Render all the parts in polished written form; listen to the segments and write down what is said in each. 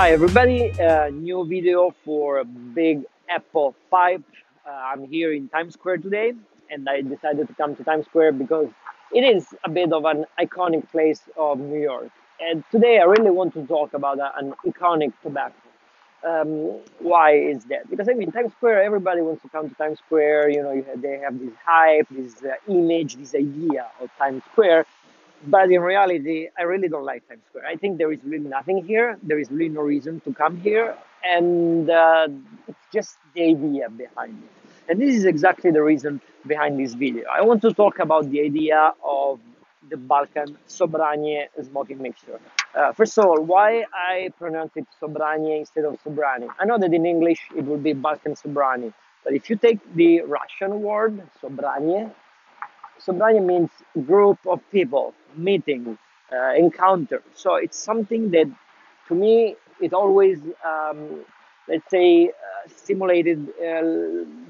Hi everybody, new video for Big Apple 5. I'm here in Times Square today, and I decided to come to Times Square because it is a bit of an iconic place of New York. And today I really want to talk about an iconic tobacco. Why is that? Because I mean, Times Square, everybody wants to come to Times Square. They have this hype, this image, this idea of Times Square. But in reality, I really don't like Times Square. I think there is really nothing here. There is really no reason to come here. And it's just the idea behind it. And this is exactly the reason behind this video. I want to talk about the idea of the Balkan Sobranie smoking mixture. First of all, why I pronounce it Sobranie instead of Sobrani? I know that in English it would be Balkan Sobranie. But if you take the Russian word, Sobranie, Sobranie means group of people, meeting, encounter. So it's something that, to me, it always, let's say, stimulated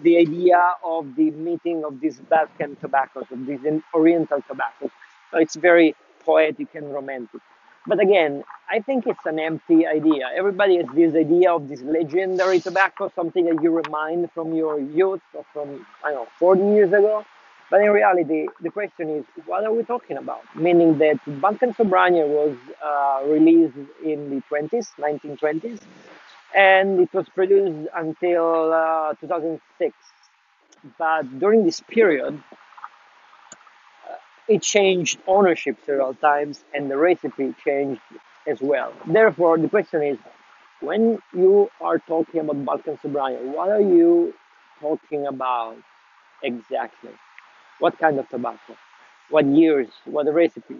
the idea of the meeting of these Balkan tobaccos, of these Oriental tobaccos. So it's very poetic and romantic. But again, I think it's an empty idea. Everybody has this idea of this legendary tobacco, something that you remind from your youth or from, I don't know, 40 years ago. But in reality, the question is, what are we talking about? Meaning that Balkan Sobranie was released in the 1920s, and it was produced until 2006. But during this period, it changed ownership several times, and the recipe changed as well. Therefore, the question is, when you are talking about Balkan Sobranie, what are you talking about exactly? What kind of tobacco? What years? What recipe?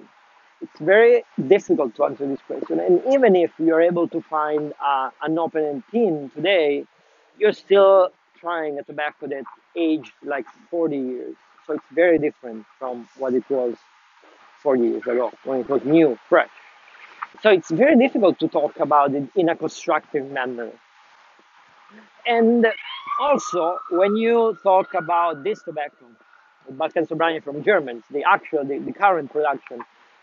It's very difficult to answer this question. And even if you're able to find an open tin today, you're still trying a tobacco that aged like 40 years. So it's very different from what it was 40 years ago when it was new, fresh. So it's very difficult to talk about it in a constructive manner. And also, when you talk about this tobacco, Balkan Sobranie from Germans, the current production,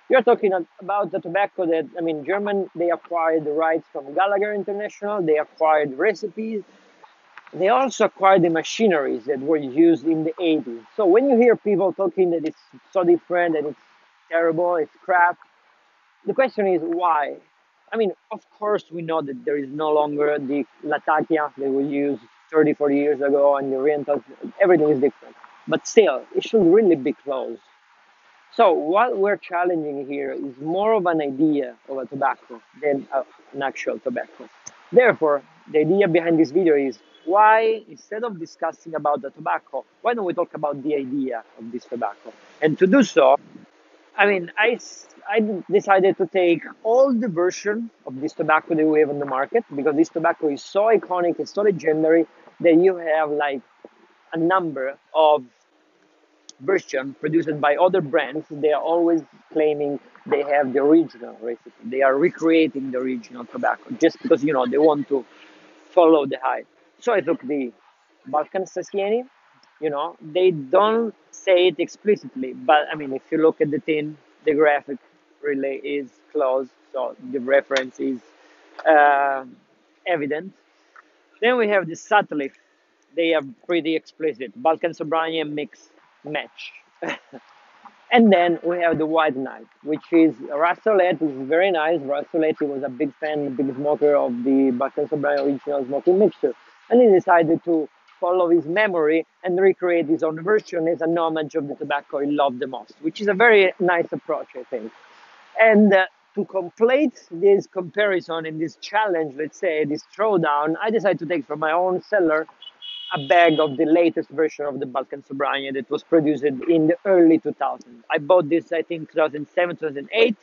you're talking about the tobacco that, I mean, German, they acquired the rights from Gallagher International, they acquired recipes, they also acquired the machineries that were used in the 80s. So when you hear people talking that it's so different and it's terrible, it's crap, the question is why? I mean, of course, we know that there is no longer the Latakia they were used 30, 40 years ago, and the Orientals, everything is different. But still, it should really be close. So what we're challenging here is more of an idea of a tobacco than an actual tobacco. Therefore, the idea behind this video is why, instead of discussing about the tobacco, why don't we talk about the idea of this tobacco? And to do so, I mean, I decided to take all the version of this tobacco that we have on the market, because this tobacco is so iconic, it's so legendary, that you have like a number of version produced by other brands. They are always claiming they have the original recipe. They are recreating the original tobacco just because, they want to follow the hype. So I took the Balkan Sobranie. They don't say it explicitly, but I mean, if you look at the tin, the graphic really is close, so the reference is uh, evident. Then we have the subtly. They are pretty explicit. Balkan Sobranie mix match. And then we have the White Knight, which is Rasolet, which is very nice. Rasolet was a big fan, a big smoker of the Balkan Sobranie original smoking mixture. And he decided to follow his memory and recreate his own version as an homage of the tobacco he loved the most, which is a very nice approach, I think. And to complete this comparison and this challenge, let's say, this throwdown, I decided to take from my own cellar a bag of the latest version of the Balkan Sobranie that was produced in the early 2000s. I bought this, I think, 2007, 2008,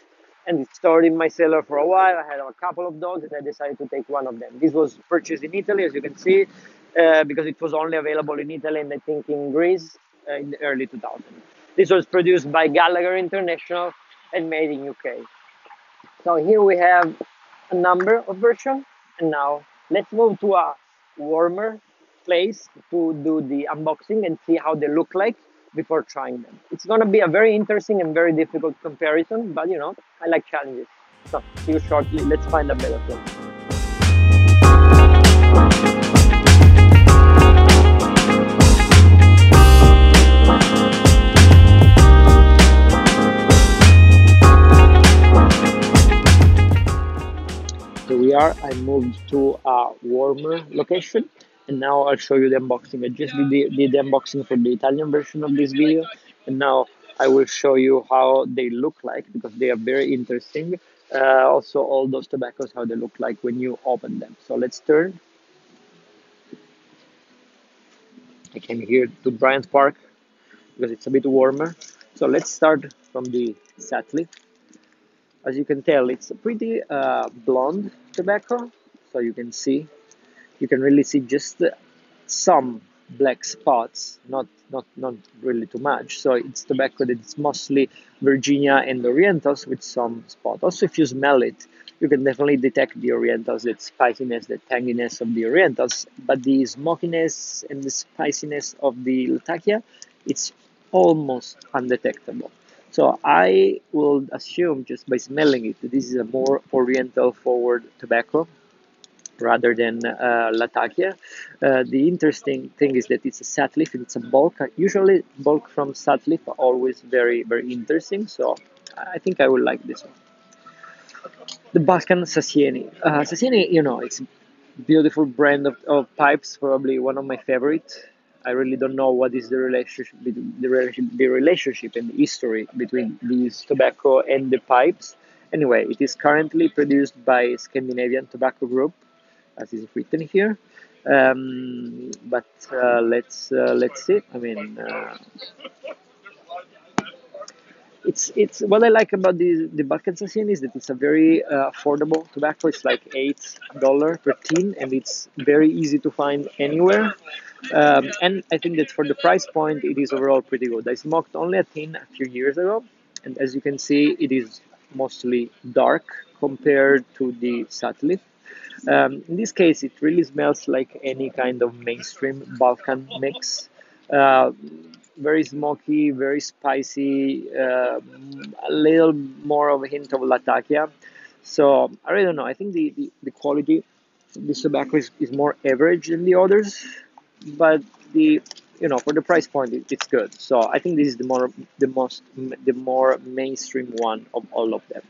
and it stored in my cellar for a while. I had a couple of those, and I decided to take one of them. This was purchased in Italy, as you can see, because it was only available in Italy and I think in Greece in the early 2000s. This was produced by Gallagher International and made in UK. So here we have a number of versions, and now let's move to a warmer place to do the unboxing and see how they look like before trying them. It's going to be a very interesting and very difficult comparison, but I like challenges. So see you shortly. Let's find a better place. moved to a warmer location, and now I'll show you the unboxing. I just did the unboxing for the Italian version of this video, and now I will show you how they look like because they are very interesting. Also, all those tobaccos, how they look like when you open them. So let's turn. I came here to Bryant Park because it's a bit warmer. So let's start from the Sattler. As you can tell, it's a pretty blonde tobacco. So you can really see just some black spots, not really too much. So it's tobacco that is mostly Virginia and Orientals with some spot. Also, if you smell it, you can definitely detect the Orientals, that spiciness, the tanginess of the Orientals, but the smokiness and the spiciness of the Latakia, it's almost undetectable. So I will assume just by smelling it, that this is a more Oriental forward tobacco rather than Latakia. The interesting thing is that it's a sat leaf and it's a bulk. Usually bulk from sat leaf are always very, very interesting. So I think I will like this one. The Balkan Sasieni. Sasieni, it's a beautiful brand of pipes, probably one of my favorite. I really don't know what is the relationship, the relationship and the history between these tobacco and the pipes. Anyway, it is currently produced by Scandinavian Tobacco Group, as is written here. But let's see. I mean, it's what I like about the Balkan Sassin is that it's a very affordable tobacco. It's like $8 per tin, and it's very easy to find anywhere. And I think that for the price point, it is overall pretty good. I smoked only a tin a few years ago, and as you can see, it is mostly dark compared to the Satleaf. In this case, it really smells like any kind of mainstream Balkan mix. Uh, Very smoky, very spicy, a little more of a hint of Latakia. So I really don't know. I think the quality of this tobacco is more average than the others, but for the price point, it's good. So I think this is the more mainstream one of all of them.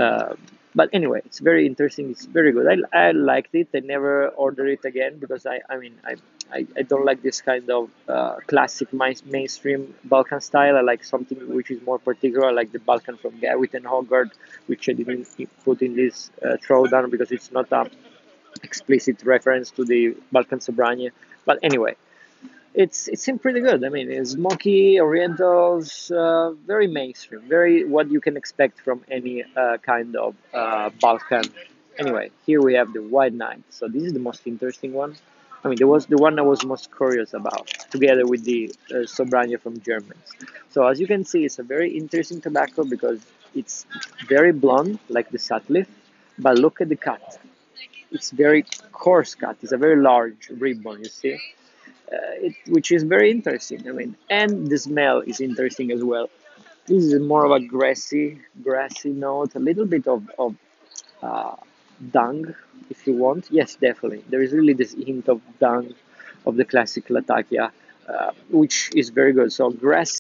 Uh, but anyway, it's very interesting. It's very good. I liked it. I never order it again because I mean I don't like this kind of classic mainstream Balkan style. I like something which is more particular, I like the Balkan from Gawit and Hogarth, which I didn't put in this throwdown because it's not a explicit reference to the Balkan Sobranie. But anyway, it seemed pretty good. I mean, it's smoky, Orientals, very mainstream, very what you can expect from any kind of Balkan. Anyway, here we have the White Knight. So this is the most interesting one. I mean, there was the one I was most curious about, together with the Sobrania from Germany. So as you can see, it's a very interesting tobacco because it's very blonde, like the Sutcliffe, but look at the cut. It's very coarse cut. It's a very large ribbon, you see which is very interesting. I mean, and the smell is interesting as well. This is more of a grassy note, a little bit of uh, dung, if you want. Yes, definitely. There is really this hint of dung of the classic Latakia, which is very good. So grass